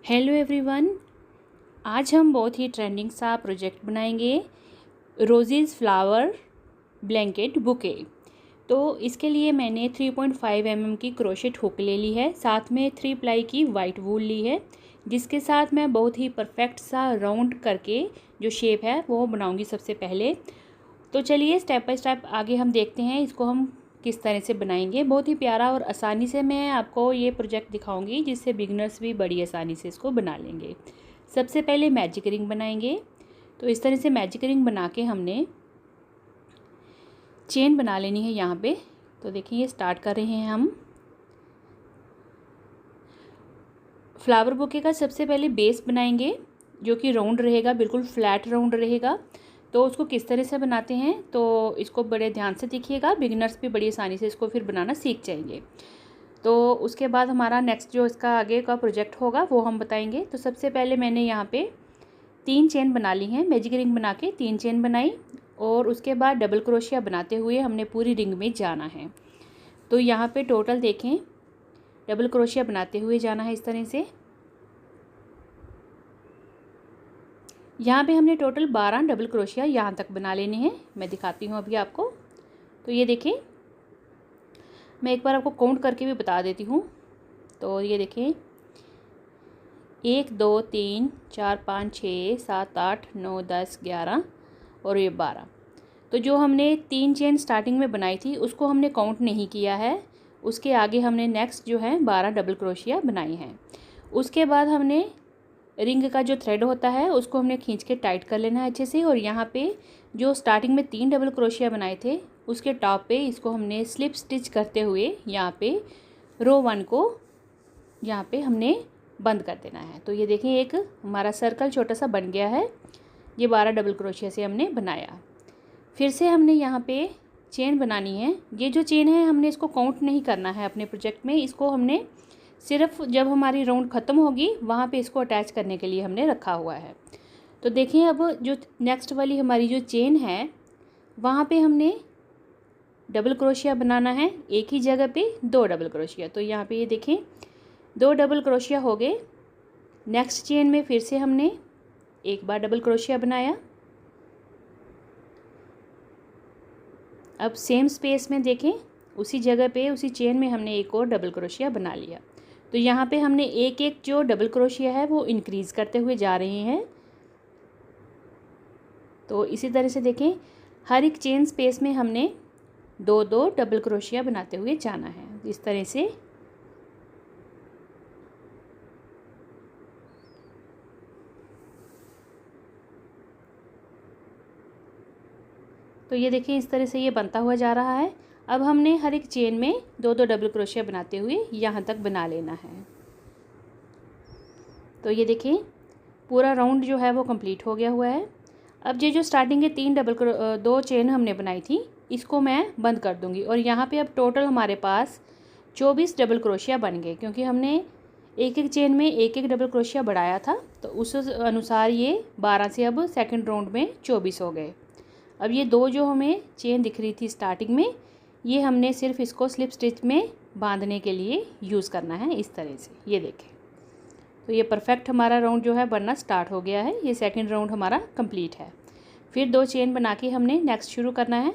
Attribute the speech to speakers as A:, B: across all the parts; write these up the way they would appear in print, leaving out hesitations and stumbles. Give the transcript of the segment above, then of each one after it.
A: Hello everyone. आज हम बहुत ही ट्रेंडिंग सा प्रोजेक्ट बनाएंगे, रोजेज़ फ्लावर ब्लैंकेट बुके। तो इसके लिए मैंने 3.5 mm की क्रोशेट हुक ले ली है, साथ में 3 प्लाई की वाइट वूल ली है, जिसके साथ मैं बहुत ही परफेक्ट सा राउंड करके जो शेप है वो बनाऊंगी सबसे पहले। तो चलिए स्टेप बाय स्टेप आगे हम देखते हैं इसको हम किस तरह से बनाएंगे। बहुत ही प्यारा और आसानी से मैं आपको ये प्रोजेक्ट दिखाऊंगी, जिससे बिगनर्स भी बड़ी आसानी से इसको बना लेंगे। सबसे पहले मैजिक रिंग बनाएंगे। तो इस तरह से मैजिक रिंग बना के हमने चेन बना लेनी है यहाँ पे। तो देखिए ये स्टार्ट कर रहे हैं हम। फ्लावर बुके का सबसे पहले बेस बनाएंगे, जो कि राउंड रहेगा, बिल्कुल फ्लैट राउंड रहेगा। तो उसको किस तरह से बनाते हैं तो इसको बड़े ध्यान से देखिएगा, बिगिनर्स भी बड़ी आसानी से इसको फिर बनाना सीख जाएंगे। तो उसके बाद हमारा नेक्स्ट जो इसका आगे का प्रोजेक्ट होगा वो हम बताएंगे। तो सबसे पहले मैंने यहाँ पे 3 चेन बना ली हैं, मैजिक रिंग बना के 3 चेन बनाई, और उसके बाद डबल क्रोशिया बनाते हुए हमने पूरी रिंग में जाना है। तो यहाँ पे टोटल देखें, डबल क्रोशिया बनाते हुए जाना है इस तरह से। यहाँ पे हमने टोटल 12 डबल क्रोशिया यहाँ तक बना लेने हैं। मैं दिखाती हूँ अभी आपको। तो ये देखें, मैं एक बार आपको काउंट करके भी बता देती हूँ। तो ये देखें, 1 2 3 4 5 6 7 8 9 10 11 और ये 12। तो जो हमने 3 चेन स्टार्टिंग में बनाई थी उसको हमने काउंट नहीं किया है। उसके आगे हमने नेक्स्ट जो है 12 डबल क्रोशिया बनाई हैं। उसके बाद हमने रिंग का जो थ्रेड होता है उसको हमने खींच के टाइट कर लेना है अच्छे से। और यहाँ पे जो स्टार्टिंग में 3 डबल क्रोशिया बनाए थे उसके टॉप पे इसको हमने स्लिप स्टिच करते हुए यहाँ पे रो 1 को यहाँ पे हमने बंद कर देना है। तो ये देखिए एक हमारा सर्कल छोटा सा बन गया है। ये 12 डबल क्रोशिया से हमने बनाया। फिर से हमने यहाँ पे चेन बनानी है। ये जो चेन है हमने इसको काउंट नहीं करना है अपने प्रोजेक्ट में, इसको हमने सिर्फ जब हमारी राउंड ख़त्म होगी वहाँ पे इसको अटैच करने के लिए हमने रखा हुआ है। तो देखिए अब जो नेक्स्ट वाली हमारी जो चेन है वहाँ पे हमने डबल क्रोशिया बनाना है, एक ही जगह पे 2 डबल क्रोशिया। तो यहाँ पे ये देखें 2 डबल क्रोशिया हो गए। नेक्स्ट चेन में फिर से हमने एक बार डबल क्रोशिया बनाया। अब सेम स्पेस में देखें, उसी जगह पे उसी चेन में हमने एक और डबल क्रोशिया बना लिया। तो यहाँ पे हमने एक एक जो डबल क्रोशिया है वो इंक्रीज़ करते हुए जा रहे हैं। तो इसी तरह से देखें, हर एक चेन स्पेस में हमने 2-2 डबल क्रोशिया बनाते हुए जाना है इस तरह से। तो ये देखिए इस तरह से ये बनता हुआ जा रहा है। अब हमने हर एक चेन में 2-2 डबल क्रोशिया बनाते हुए यहाँ तक बना लेना है। तो ये देखिए पूरा राउंड जो है वो कंप्लीट हो गया हुआ है। अब ये जो स्टार्टिंग के 2 चेन हमने बनाई थी इसको मैं बंद कर दूंगी, और यहाँ पे अब टोटल हमारे पास 24 डबल क्रोशिया बन गए, क्योंकि हमने एक एक चेन में एक एक डबल क्रोशिया बढ़ाया था। तो उस अनुसार ये 12 से अब सेकंड राउंड में 24 हो गए। अब ये 2 जो हमें चेन दिख रही थी स्टार्टिंग में, ये हमने सिर्फ इसको स्लिप स्टिच में बांधने के लिए यूज़ करना है इस तरह से। ये देखें, तो ये परफेक्ट हमारा राउंड जो है बनना स्टार्ट हो गया है। ये सेकंड राउंड हमारा कंप्लीट है। फिर 2 चेन बना के हमने नेक्स्ट शुरू करना है।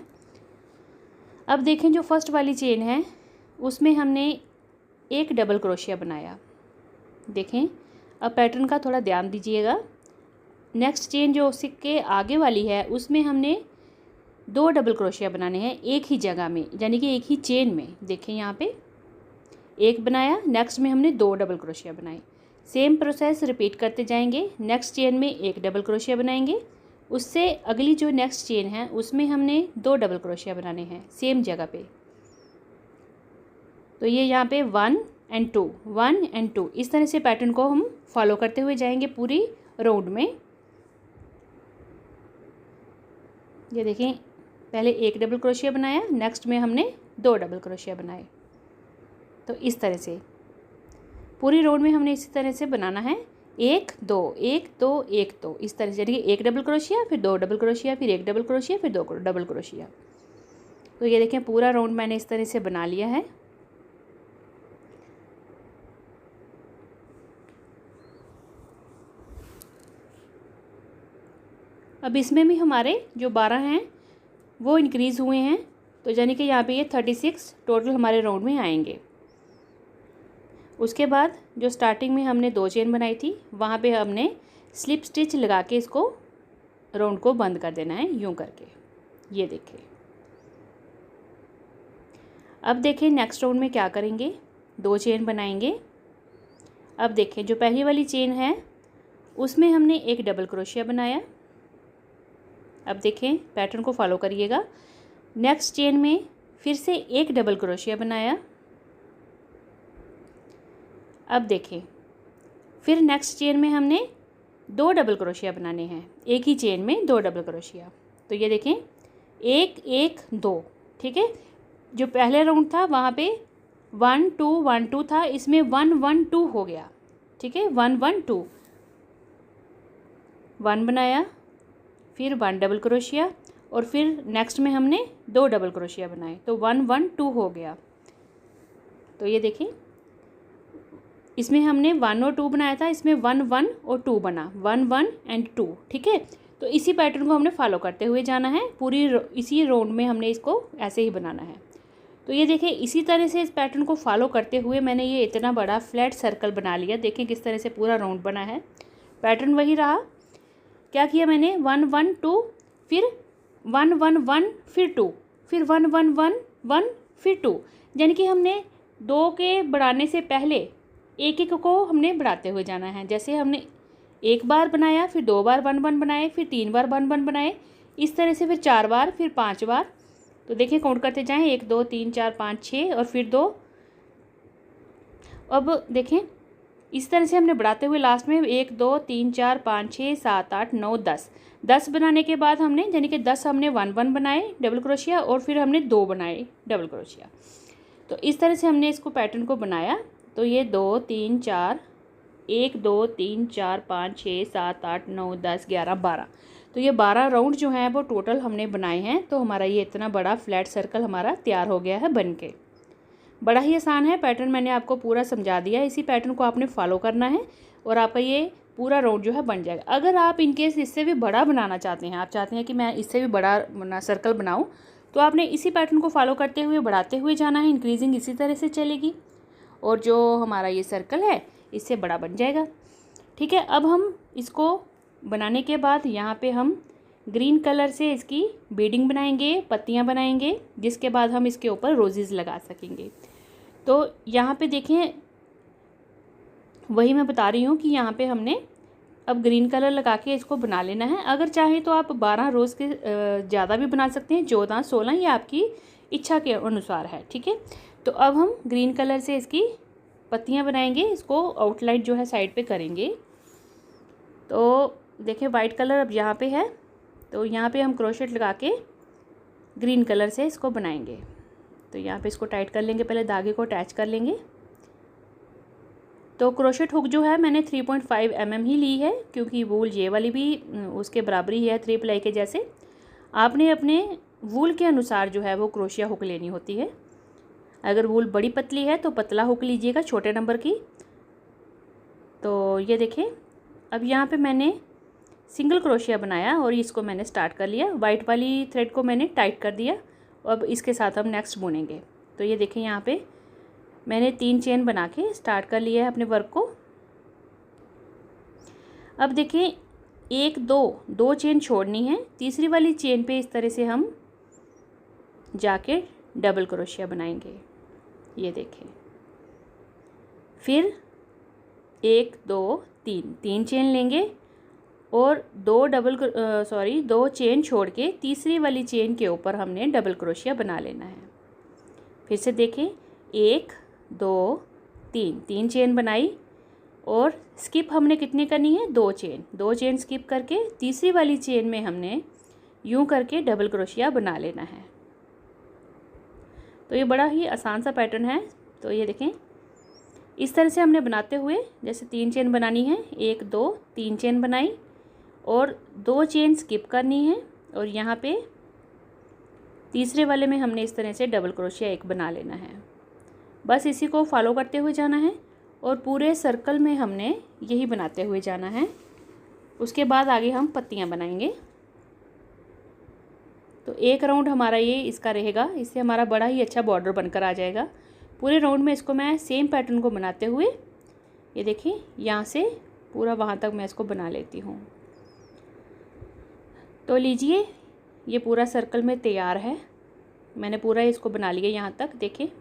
A: अब देखें जो फर्स्ट वाली चेन है उसमें हमने एक डबल क्रोशिया बनाया। देखें अब पैटर्न का थोड़ा ध्यान दीजिएगा। नेक्स्ट चेन जो उसके आगे वाली है उसमें हमने 2 डबल क्रोशिया बनाने हैं एक ही जगह में, यानी कि एक ही चेन में। देखें यहाँ पे एक बनाया, नेक्स्ट में हमने 2 डबल क्रोशिया बनाए। सेम प्रोसेस रिपीट करते जाएंगे। नेक्स्ट चेन में एक डबल क्रोशिया बनाएंगे, उससे अगली जो नेक्स्ट चेन है उसमें हमने 2 डबल क्रोशिया बनाने हैं सेम जगह पे। तो ये यहाँ पे 1 and 2 1 and 2 इस तरह से पैटर्न को हम फॉलो करते हुए जाएंगे पूरी राउंड में। ये देखें पहले एक डबल क्रोशिया बनाया, नेक्स्ट में हमने 2 डबल क्रोशिया बनाए। तो इस तरह से पूरी राउंड में हमने इसी तरह से बनाना है, 1 2 1 2 1 2 इस तरह से, यानी कि एक डबल क्रोशिया फिर 2 डबल क्रोशिया फिर एक डबल क्रोशिया फिर 2 डबल क्रोशिया। तो ये देखें पूरा राउंड मैंने इस तरह से बना लिया है। अब इसमें भी हमारे जो 12 हैं वो इंक्रीज़ हुए हैं, तो यानी कि यहाँ पे ये 36 टोटल हमारे राउंड में आएंगे। उसके बाद जो स्टार्टिंग में हमने 2 चेन बनाई थी वहाँ पे हमने स्लिप स्टिच लगा के इसको राउंड को बंद कर देना है यूँ करके। ये देखें। अब देखें नेक्स्ट राउंड में क्या करेंगे, 2 चेन बनाएंगे। अब देखें जो पहली वाली चेन है उसमें हमने एक डबल क्रोशिया बनाया। अब देखें पैटर्न को फॉलो करिएगा। नेक्स्ट चेन में फिर से एक डबल क्रोशिया बनाया। अब देखें फिर नेक्स्ट चेन में हमने 2 डबल क्रोशिया बनाने हैं, एक ही चेन में 2 डबल क्रोशिया। तो ये देखें 1 1 2, ठीक है। जो पहले राउंड था वहाँ पे 1 2 1 2 था, इसमें 1 1 2 हो गया, ठीक है। 1 1 2, 1 बनाया, फिर 1 डबल क्रोशिया और फिर नेक्स्ट में हमने 2 डबल क्रोशिया बनाए, तो 1 1 2 हो गया। तो ये देखें इसमें हमने 1 और 2 बनाया था, इसमें 1 1 और 2 बना, 1 1 एंड 2, ठीक है। तो इसी पैटर्न को हमने फॉलो करते हुए जाना है, पूरी इसी राउंड में हमने इसको ऐसे ही बनाना है। तो ये देखें इसी तरह से इस पैटर्न को फॉलो करते हुए मैंने ये इतना बड़ा फ्लैट सर्कल बना लिया। देखें किस तरह से पूरा राउंड बना है। पैटर्न वही रहा। क्या किया मैंने, 1 1 2, फिर 1 1 1, फिर 2, फिर 1 1 1 1, फिर 2, यानी कि हमने 2 के बढ़ाने से पहले एक एक को हमने बढ़ाते हुए जाना है। जैसे हमने एक बार बनाया, फिर 2 बार 1 1 बनाए, फिर 3 बार 1 1 बनाए, इस तरह से फिर 4 बार, फिर 5 बार। तो देखिए काउंट करते जाएं, 1 2 3 4 5 6 और फिर 2। अब देखें इस तरह से हमने बढ़ाते हुए लास्ट में 1 2 3 4 5 6 7 8 9 10 बनाने के बाद हमने यानी कि 10 हमने 1 1 बनाए डबल क्रोशिया और फिर हमने 2 बनाए डबल क्रोशिया। तो इस तरह से हमने इसको पैटर्न को बनाया। तो ये 2 3 4 1 2 3 4 5 6 7 8 9 10 11 12, तो ये 12 राउंड जो हैं वो टोटल हमने बनाए हैं। तो हमारा ये इतना बड़ा फ्लैट सर्कल हमारा तैयार हो गया है बन के। बड़ा ही आसान है पैटर्न, मैंने आपको पूरा समझा दिया। इसी पैटर्न को आपने फॉलो करना है और आपका ये पूरा राउंड जो है बन जाएगा। अगर आप इनकेस इससे भी बड़ा बनाना चाहते हैं, आप चाहते हैं कि मैं इससे भी बड़ा सर्कल बनाऊँ, तो आपने इसी पैटर्न को फॉलो करते हुए बढ़ाते हुए जाना है। इंक्रीजिंग इसी तरह से चलेगी और जो हमारा ये सर्कल है इससे बड़ा बन जाएगा, ठीक है। अब हम इसको बनाने के बाद यहाँ पे हम ग्रीन कलर से इसकी बीडिंग बनाएंगे, पत्तियाँ बनाएंगे, जिसके बाद हम इसके ऊपर रोजेज़ लगा सकेंगे। तो यहाँ पे देखें वही मैं बता रही हूँ कि यहाँ पे हमने अब ग्रीन कलर लगा के इसको बना लेना है। अगर चाहें तो आप 12 रोज़ के ज़्यादा भी बना सकते हैं, 14 16, ये आपकी इच्छा के अनुसार है, ठीक है। तो अब हम ग्रीन कलर से इसकी पत्तियाँ बनाएंगे, इसको आउटलाइन जो है साइड पे करेंगे। तो देखिए वाइट कलर अब यहाँ पे है, तो यहाँ पे हम क्रोशेट लगा के ग्रीन कलर से इसको बनाएंगे। तो यहाँ पे इसको टाइट कर लेंगे, पहले धागे को अटैच कर लेंगे। तो क्रोशेट हुक जो है मैंने 3.5 mm ही ली है, क्योंकि वूल ये वाली भी उसके बराबर ही है 3 प्लाई के जैसे। आपने अपने वूल के अनुसार जो है वो क्रोशिया हुक लेनी होती है। अगर वूल बड़ी पतली है तो पतला हुक लीजिएगा छोटे नंबर की। तो ये देखें अब यहाँ पे मैंने सिंगल क्रोशिया बनाया और इसको मैंने स्टार्ट कर लिया। वाइट वाली थ्रेड को मैंने टाइट कर दिया। अब इसके साथ हम नेक्स्ट बुनेंगे। तो ये देखें यहाँ पे मैंने 3 चेन बना के स्टार्ट कर लिया है अपने वर्क को। अब देखें 1 2 चेन छोड़नी है, तीसरी वाली चेन पे इस तरह से हम जाके डबल क्रोशिया बनाएंगे। ये देखें फिर 1 2 3 चेन लेंगे और 2 चेन छोड़ के तीसरी वाली चेन के ऊपर हमने डबल क्रोशिया बना लेना है। फिर से देखें 1 2 3 चेन बनाई और स्किप हमने कितनी करनी है, 2 चेन स्किप करके तीसरी वाली चेन में हमने यूं करके डबल क्रोशिया बना लेना है। तो ये बड़ा ही आसान सा पैटर्न है। तो ये देखें इस तरह से हमने बनाते हुए जैसे 3 चेन बनानी है, 1 2 3 चेन बनाई और 2 चेन स्किप करनी है और यहाँ पे तीसरे वाले में हमने इस तरह से डबल क्रोशिया एक बना लेना है। बस इसी को फॉलो करते हुए जाना है और पूरे सर्कल में हमने यही बनाते हुए जाना है। उसके बाद आगे हम पत्तियाँ बनाएंगे। तो एक राउंड हमारा ये इसका रहेगा, इससे हमारा बड़ा ही अच्छा बॉर्डर बनकर आ जाएगा। पूरे राउंड में इसको मैं सेम पैटर्न को बनाते हुए, ये देखिए यहाँ से पूरा वहाँ तक मैं इसको बना लेती हूँ। तो लीजिए ये पूरा सर्कल में तैयार है, मैंने पूरा इसको बना लिया यहाँ तक। देखिए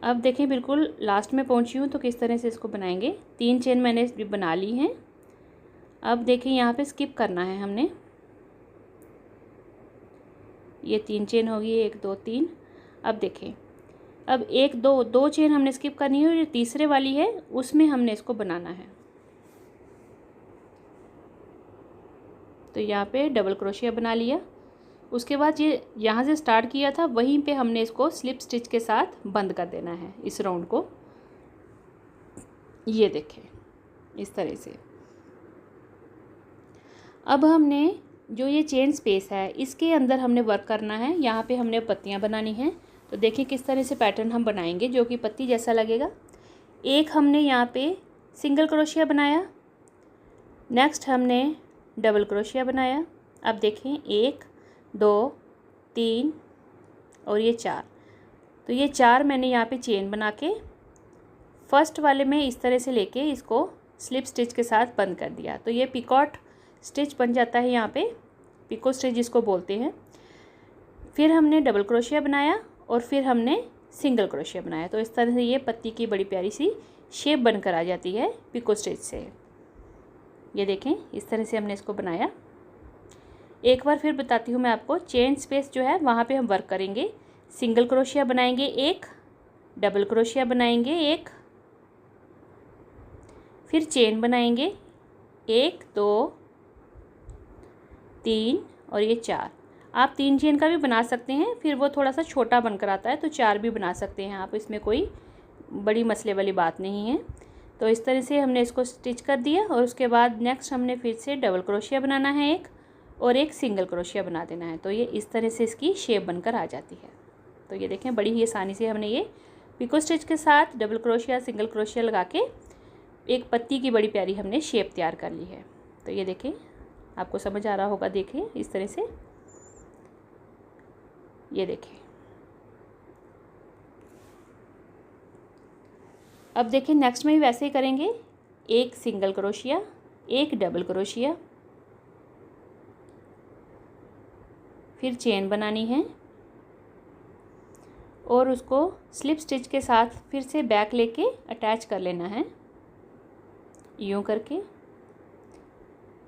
A: अब देखें बिल्कुल लास्ट में पहुँची हूँ तो किस तरह से इसको बनाएंगे। 3 चेन मैंने बना ली हैं। अब देखिए यहाँ पे स्किप करना है हमने, ये 3 चेन होगी, 1 2 3। अब देखें अब 1 2 चेन हमने स्किप करनी है और ये तीसरे वाली है उसमें हमने इसको बनाना है। तो यहाँ पे डबल क्रोशिया बना लिया। उसके बाद ये यहाँ से स्टार्ट किया था वहीं पे हमने इसको स्लिप स्टिच के साथ बंद कर देना है इस राउंड को। ये देखें इस तरह से। अब हमने जो ये चेन स्पेस है इसके अंदर हमने वर्क करना है, यहाँ पे हमने पत्तियाँ बनानी हैं। तो देखिए किस तरह से पैटर्न हम बनाएंगे जो कि पत्ती जैसा लगेगा। एक हमने यहाँ पे सिंगल क्रोशिया बनाया, नेक्स्ट हमने डबल क्रोशिया बनाया। अब देखें 1 2 3 और ये 4। तो ये 4 मैंने यहाँ पे चेन बना के फर्स्ट वाले में इस तरह से लेके इसको स्लिप स्टिच के साथ बंद कर दिया। तो ये पिकॉट स्टिच बन जाता है, यहाँ पे पिको स्टिच जिसको बोलते हैं। फिर हमने डबल क्रोशिया बनाया और फिर हमने सिंगल क्रोशिया बनाया। तो इस तरह से ये पत्ती की बड़ी प्यारी सी शेप बनकर आ जाती है पिको स्टिच से। ये देखें इस तरह से हमने इसको बनाया। एक बार फिर बताती हूँ मैं आपको, चेन स्पेस जो है वहाँ पे हम वर्क करेंगे। सिंगल क्रोशिया बनाएंगे 1, डबल क्रोशिया बनाएंगे 1, फिर चेन बनाएंगे 1 2 3 और ये 4। आप 3 चेन का भी बना सकते हैं, फिर वो थोड़ा सा छोटा बनकर आता है तो 4 भी बना सकते हैं आप, इसमें कोई बड़ी मसले वाली बात नहीं है। तो इस तरह से हमने इसको स्टिच कर दिया और उसके बाद नेक्स्ट हमने फिर से डबल क्रोशिया बनाना है 1 और 1 सिंगल क्रोशिया बना देना है। तो ये इस तरह से इसकी शेप बनकर आ जाती है। तो ये देखें बड़ी ही आसानी से हमने ये पिको स्टिच के साथ डबल क्रोशिया सिंगल क्रोशिया लगा के एक पत्ती की बड़ी प्यारी हमने शेप तैयार कर ली है। तो ये देखें आपको समझ आ रहा होगा, देखिए इस तरह से। ये देखें अब देखें नेक्स्ट में भी वैसे ही करेंगे। 1 सिंगल क्रोशिया 1 डबल क्रोशिया, फिर चेन बनानी है और उसको स्लिप स्टिच के साथ फिर से बैक लेके अटैच कर लेना है यूं करके।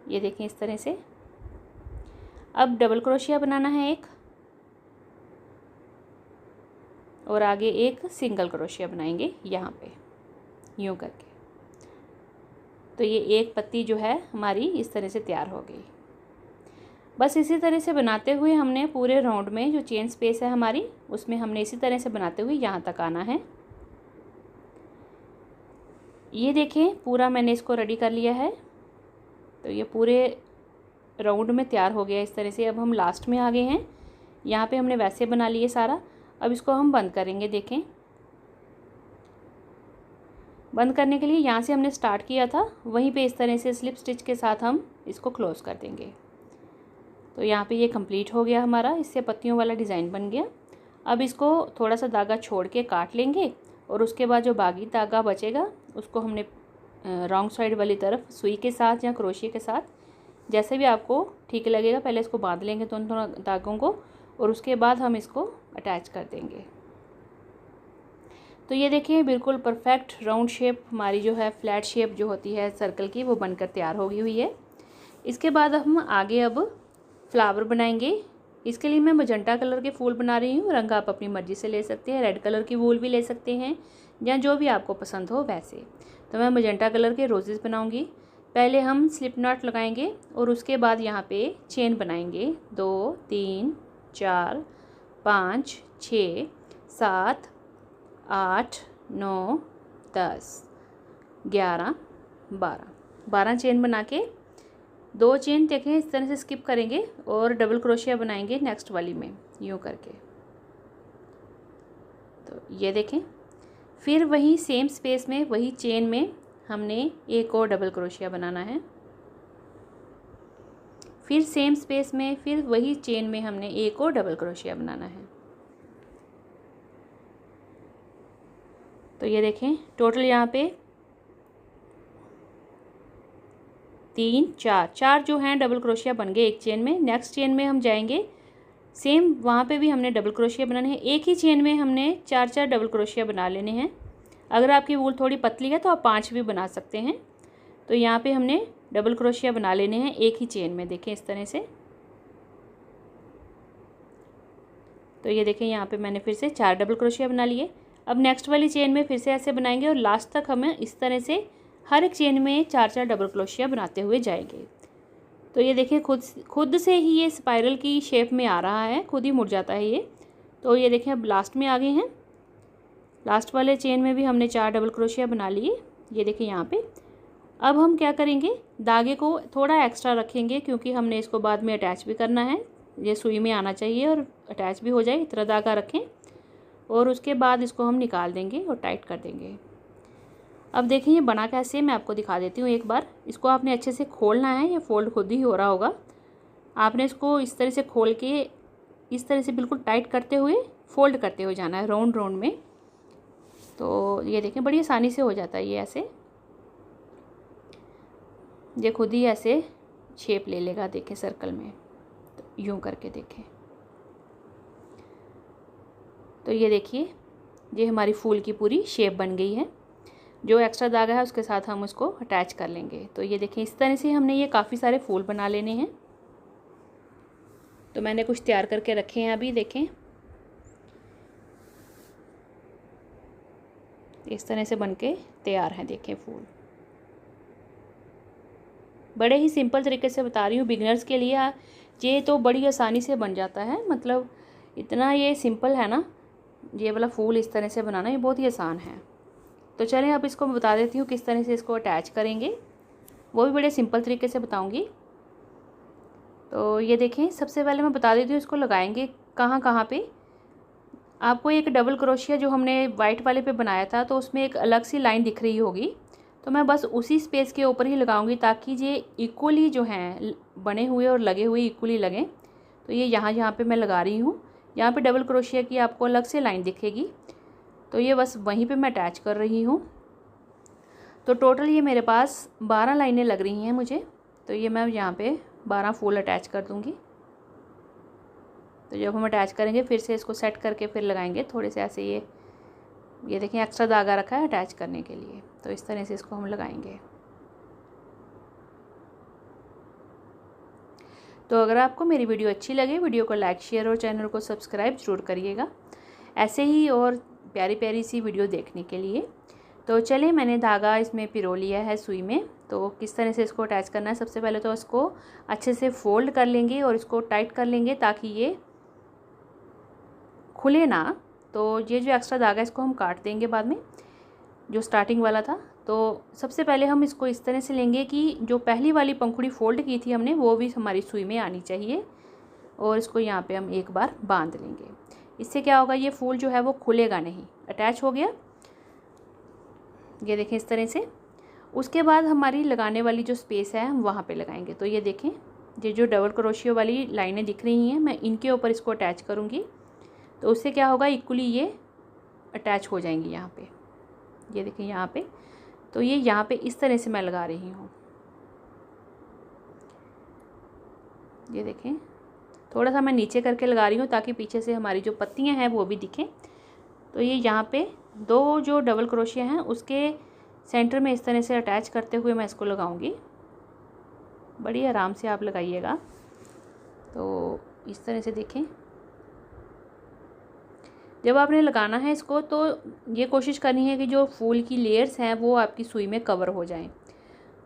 A: ये देखें इस तरह से। अब डबल क्रोशिया बनाना है 1 और आगे 1 सिंगल क्रोशिया बनाएंगे यहाँ पे यूं करके। तो ये एक पत्ती जो है हमारी इस तरह से तैयार हो गई। बस इसी तरह से बनाते हुए हमने पूरे राउंड में जो चेन स्पेस है हमारी उसमें हमने इसी तरह से बनाते हुए यहाँ तक आना है। ये देखें पूरा मैंने इसको रेडी कर लिया है। तो ये पूरे राउंड में तैयार हो गया इस तरह से। अब हम लास्ट में आ गए हैं, यहाँ पे हमने वैसे बना लिए सारा। अब इसको हम बंद करेंगे। देखें बंद करने के लिए यहाँ से हमने स्टार्ट किया था वहीं पे इस तरह से स्लिप स्टिच के साथ हम इसको क्लोज़ कर देंगे। तो यहाँ पे ये कंप्लीट हो गया हमारा, इससे पत्तियों वाला डिज़ाइन बन गया। अब इसको थोड़ा सा धागा छोड़ के काट लेंगे और उसके बाद जो बाकी धागा बचेगा उसको हमने रॉन्ग साइड वाली तरफ सुई के साथ या क्रोशिया के साथ जैसे भी आपको ठीक लगेगा पहले इसको बांध लेंगे दोनों धागों को और उसके बाद हम इसको अटैच कर देंगे। तो ये देखिए बिल्कुल परफेक्ट राउंड शेप हमारी जो है फ्लैट शेप जो होती है सर्कल की वो बनकर तैयार हो गई हुई है। इसके बाद हम आगे अब फ्लावर बनाएंगे। इसके लिए मैं मजंटा कलर के फूल बना रही हूँ। रंग आप अपनी मर्ज़ी से ले सकते हैं, रेड कलर की फूल भी ले सकते हैं या जो भी आपको पसंद हो वैसे। तो मैं मजंटा कलर के रोजेज़ बनाऊँगी। पहले हम स्लिप नॉट लगाएंगे और उसके बाद यहाँ पे चेन बनाएंगे 2 3 4 5 6 7 8 9 10 11 12 चेन बना के 2 चेन देखें इस तरह से स्किप करेंगे और डबल क्रोशिया बनाएंगे नेक्स्ट वाली में यूँ करके। तो ये देखें फिर वही सेम स्पेस में वही चेन में हमने एक और डबल क्रोशिया बनाना है। फिर सेम स्पेस में फिर वही चेन में हमने एक और डबल क्रोशिया बनाना है। तो ये देखें टोटल यहाँ पे 3 4 जो हैं डबल क्रोशिया बन गए एक चेन में। नेक्स्ट चेन में हम जाएंगे, सेम वहाँ पे भी हमने डबल क्रोशिया बनाने हैं। एक ही चेन में हमने 4 डबल क्रोशिया बना लेने हैं। अगर आपकी वूल थोड़ी पतली है तो आप 5 भी बना सकते हैं। तो यहाँ पे हमने डबल क्रोशिया बना लेने हैं एक ही चेन में, देखें इस तरह से। तो ये देखें यहाँ पे मैंने फिर से 4 डबल क्रोशिया बना लिए। अब नेक्स्ट वाली चेन में फिर से ऐसे बनाएंगे और लास्ट तक हमें इस तरह से हर एक चेन में 4 डबल क्रोशिया बनाते हुए जाएंगे। तो ये देखिए खुद से ही ये स्पाइरल की शेप में आ रहा है, खुद ही मुड़ जाता है ये। तो ये देखें अब लास्ट में आ गए हैं। लास्ट वाले चेन में भी हमने 4 डबल क्रोशिया बना लिए, ये देखिए यहाँ पे। अब हम क्या करेंगे, धागे को थोड़ा एक्स्ट्रा रखेंगे क्योंकि हमने इसको बाद में अटैच भी करना है। ये सुई में आना चाहिए और अटैच भी हो जाए, इतना धागा रखें। और उसके बाद इसको हम निकाल देंगे और टाइट कर देंगे। अब देखें ये बना कैसे, मैं आपको दिखा देती हूँ एक बार। इसको आपने अच्छे से खोलना है, ये फोल्ड खुद ही हो रहा होगा। आपने इसको इस तरह से खोल के इस तरह से बिल्कुल टाइट करते हुए फोल्ड करते हुए जाना है राउंड राउंड में। तो ये देखें बड़ी आसानी से हो जाता है ये ऐसे, ये खुद ही ऐसे शेप ले लेगा, देखें सर्कल में। तो यूँ करके देखें। तो ये देखिए ये हमारी फूल की पूरी शेप बन गई है। जो एक्स्ट्रा धागा है उसके साथ हम उसको अटैच कर लेंगे। तो ये देखें इस तरह से हमने ये काफ़ी सारे फूल बना लेने हैं। तो मैंने कुछ तैयार करके रखे हैं अभी, देखें इस तरह से बनके तैयार हैं। देखें फूल बड़े ही सिंपल तरीके से बता रही हूँ बिगिनर्स के लिए। ये तो बड़ी आसानी से बन जाता है, मतलब इतना ये सिंपल है ना, ये वाला फूल इस तरह से बनाना, ये बहुत ही आसान है। तो चलें अब इसको मैं बता देती हूँ किस तरह से इसको अटैच करेंगे, वो भी बड़े सिंपल तरीके से बताऊँगी। तो ये देखें सबसे पहले मैं बता देती हूँ इसको लगाएंगे कहाँ कहाँ पे। आपको एक डबल क्रोशिया जो हमने वाइट वाले पे बनाया था तो उसमें एक अलग सी लाइन दिख रही होगी, तो मैं बस उसी स्पेस के ऊपर ही लगाऊंगी ताकि ये इक्वली जो हैं बने हुए और लगे हुए इक्वली लगें। तो ये यहाँ पे मैं लगा रही हूँ। यहाँ पे डबल क्रोशिया की आपको अलग से लाइन दिखेगी, तो ये बस वहीं पे मैं अटैच कर रही हूँ। तो टोटल ये मेरे पास 12 लाइनें लग रही हैं मुझे। तो ये मैं यहाँ पे 12 फूल अटैच कर दूँगी। तो जब हम अटैच करेंगे फिर से इसको सेट करके फिर लगाएंगे थोड़े से ऐसे। ये देखें एक्स्ट्रा धागा रखा है अटैच करने के लिए, तो इस तरह से इसको हम लगाएंगे। तो अगर आपको मेरी वीडियो अच्छी लगे, वीडियो को लाइक शेयर और चैनल को सब्सक्राइब ज़रूर करिएगा ऐसे ही और प्यारी प्यारी सी वीडियो देखने के लिए। तो चलिए मैंने धागा इसमें पिरो लिया है सुई में। तो किस तरह से इसको अटैच करना है, सबसे पहले तो इसको अच्छे से फोल्ड कर लेंगे और इसको टाइट कर लेंगे ताकि ये खुले ना। तो ये जो एक्स्ट्रा धागा है इसको हम काट देंगे बाद में, जो स्टार्टिंग वाला था। तो सबसे पहले हम इसको इस तरह से लेंगे कि जो पहली वाली पंखुड़ी फोल्ड की थी हमने वो भी हमारी सुई में आनी चाहिए, और इसको यहाँ पे हम एक बार बांध लेंगे। इससे क्या होगा, ये फूल जो है वो खुलेगा नहीं, अटैच हो गया। ये देखें इस तरह से। उसके बाद हमारी लगाने वाली जो स्पेस है हम वहाँ पे लगाएंगे। तो ये देखें ये जो डबल क्रोशियो वाली लाइनें दिख रही हैं, मैं इनके ऊपर इसको अटैच करूँगी। तो उससे क्या होगा, इक्वली ये अटैच हो जाएंगी यहाँ पे। ये देखें यहाँ पे। तो ये यहाँ पे इस तरह से मैं लगा रही हूँ। ये देखें थोड़ा सा मैं नीचे करके लगा रही हूँ ताकि पीछे से हमारी जो पत्तियाँ हैं वो भी दिखें। तो ये यहाँ पे 2 जो डबल क्रोशिया हैं उसके सेंटर में इस तरह से अटैच करते हुए मैं इसको लगाऊंगी। बड़ी आराम से आप लगाइएगा। तो इस तरह से देखें, जब आपने लगाना है इसको तो ये कोशिश करनी है कि जो फूल की लेयर्स हैं वो आपकी सुई में कवर हो जाएं।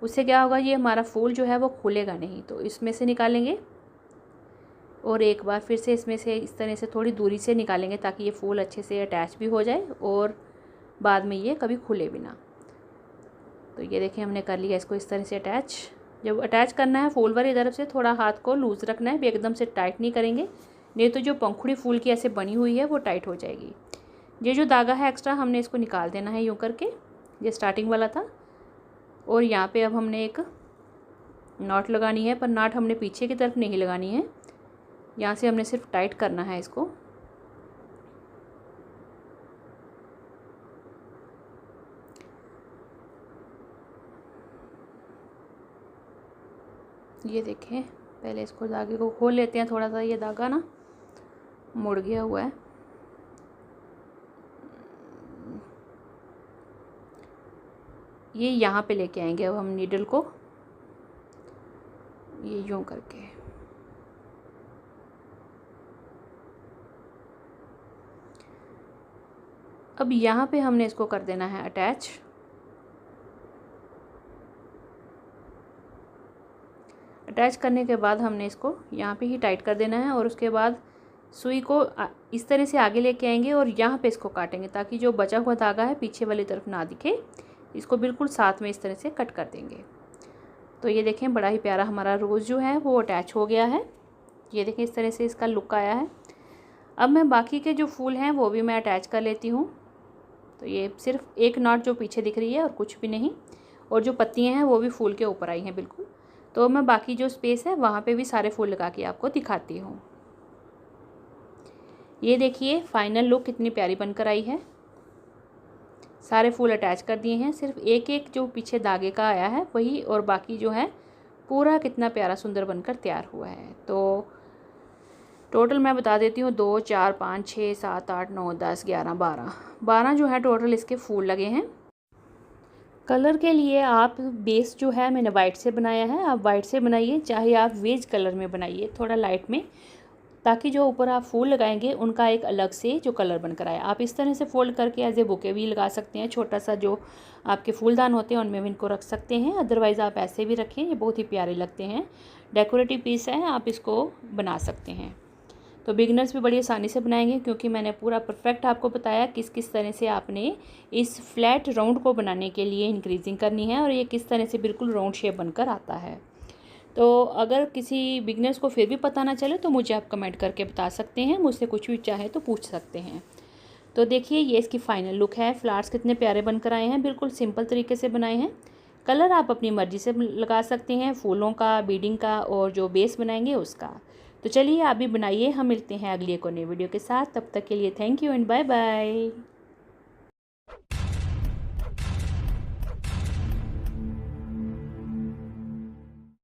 A: उससे क्या होगा, ये हमारा फूल जो है वो खुलेगा नहीं। तो इसमें से निकालेंगे और एक बार फिर से इसमें से इस तरह से थोड़ी दूरी से निकालेंगे ताकि ये फूल अच्छे से अटैच भी हो जाए और बाद में ये कभी खुले भी ना। तो ये देखें हमने कर लिया इसको इस तरह से अटैच। जब अटैच करना है फूल वाली तरफ से थोड़ा हाथ को लूज़ रखना है, एकदम से टाइट नहीं करेंगे, नहीं तो जो पंखुड़ी फूल की ऐसे बनी हुई है वो टाइट हो जाएगी। ये जो धागा है एक्स्ट्रा हमने इसको निकाल देना है यूँ करके, ये स्टार्टिंग वाला था। और यहाँ पे अब हमने एक नॉट लगानी है, पर नॉट हमने पीछे की तरफ नहीं लगानी है, यहाँ से हमने सिर्फ टाइट करना है इसको। ये देखें, पहले इसको धागे को खोल लेते हैं, थोड़ा सा ये धागा ना मुड़ गया हुआ है। ये यहाँ पे लेके आएंगे अब हम नीडल को, ये यूँ करके। अब यहाँ पे हमने इसको कर देना है अटैच। अटैच करने के बाद हमने इसको यहाँ पे ही टाइट कर देना है और उसके बाद सुई को इस तरह से आगे लेके आएंगे और यहाँ पे इसको काटेंगे ताकि जो बचा हुआ धागा है पीछे वाली तरफ ना दिखे। इसको बिल्कुल साथ में इस तरह से कट कर देंगे। तो ये देखें, बड़ा ही प्यारा हमारा रोज़ जो है वो अटैच हो गया है। ये देखें, इस तरह से इसका लुक आया है। अब मैं बाकी के जो फूल हैं वो भी मैं अटैच कर लेती हूँ। तो ये सिर्फ एक नॉट जो पीछे दिख रही है और कुछ भी नहीं, और जो पत्तियाँ हैं वो भी फूल के ऊपर आई हैं बिल्कुल। तो मैं बाकी जो स्पेस है वहाँ पे भी सारे फूल लगा के आपको दिखाती हूँ। ये देखिए फाइनल लुक कितनी प्यारी बनकर आई है। सारे फूल अटैच कर दिए हैं, सिर्फ एक एक जो पीछे धागे का आया है वही, और बाकी जो है पूरा कितना प्यारा सुंदर बनकर तैयार हुआ है। तो टोटल मैं बता देती हूँ, 2 4 5 6 7 8 9 10 11 12 जो है टोटल इसके फूल लगे हैं। कलर के लिए आप बेस जो है मैंने वाइट से बनाया है, आप वाइट से बनाइए, चाहे आप वेज कलर में बनाइए थोड़ा लाइट में, ताकि जो ऊपर आप फूल लगाएंगे उनका एक अलग से जो कलर बनकर आए। आप इस तरह से फोल्ड करके एज ए बुके भी लगा सकते हैं, छोटा सा जो आपके फूलदान होते हैं उनमें भी इनको रख सकते हैं। अदरवाइज़ आप ऐसे भी रखें, ये बहुत ही प्यारे लगते हैं, डेकोरेटिव पीस है, आप इसको बना सकते हैं। तो बिगिनर्स भी बड़ी आसानी से बनाएंगे, क्योंकि मैंने पूरा परफेक्ट आपको बताया किस किस तरह से आपने इस फ्लैट राउंड को बनाने के लिए इंक्रीजिंग करनी है और ये किस तरह से बिल्कुल राउंड शेप बनकर आता है। तो अगर किसी बिगिनर्स को फिर भी पता ना चले तो मुझे आप कमेंट करके बता सकते हैं, मुझसे कुछ भी चाहे तो पूछ सकते हैं। तो देखिए ये इसकी फ़ाइनल लुक है। फ्लावर्स कितने प्यारे बनकर आए हैं, बिल्कुल सिंपल तरीके से बनाए हैं। कलर आप अपनी मर्ज़ी से लगा सकते हैं, फूलों का, बीडिंग का, और जो बेस बनाएंगे उसका। तो चलिए आप भी बनाइए। हम मिलते हैं अगली एक और नई वीडियो के साथ, तब तक के लिए thank you and bye bye.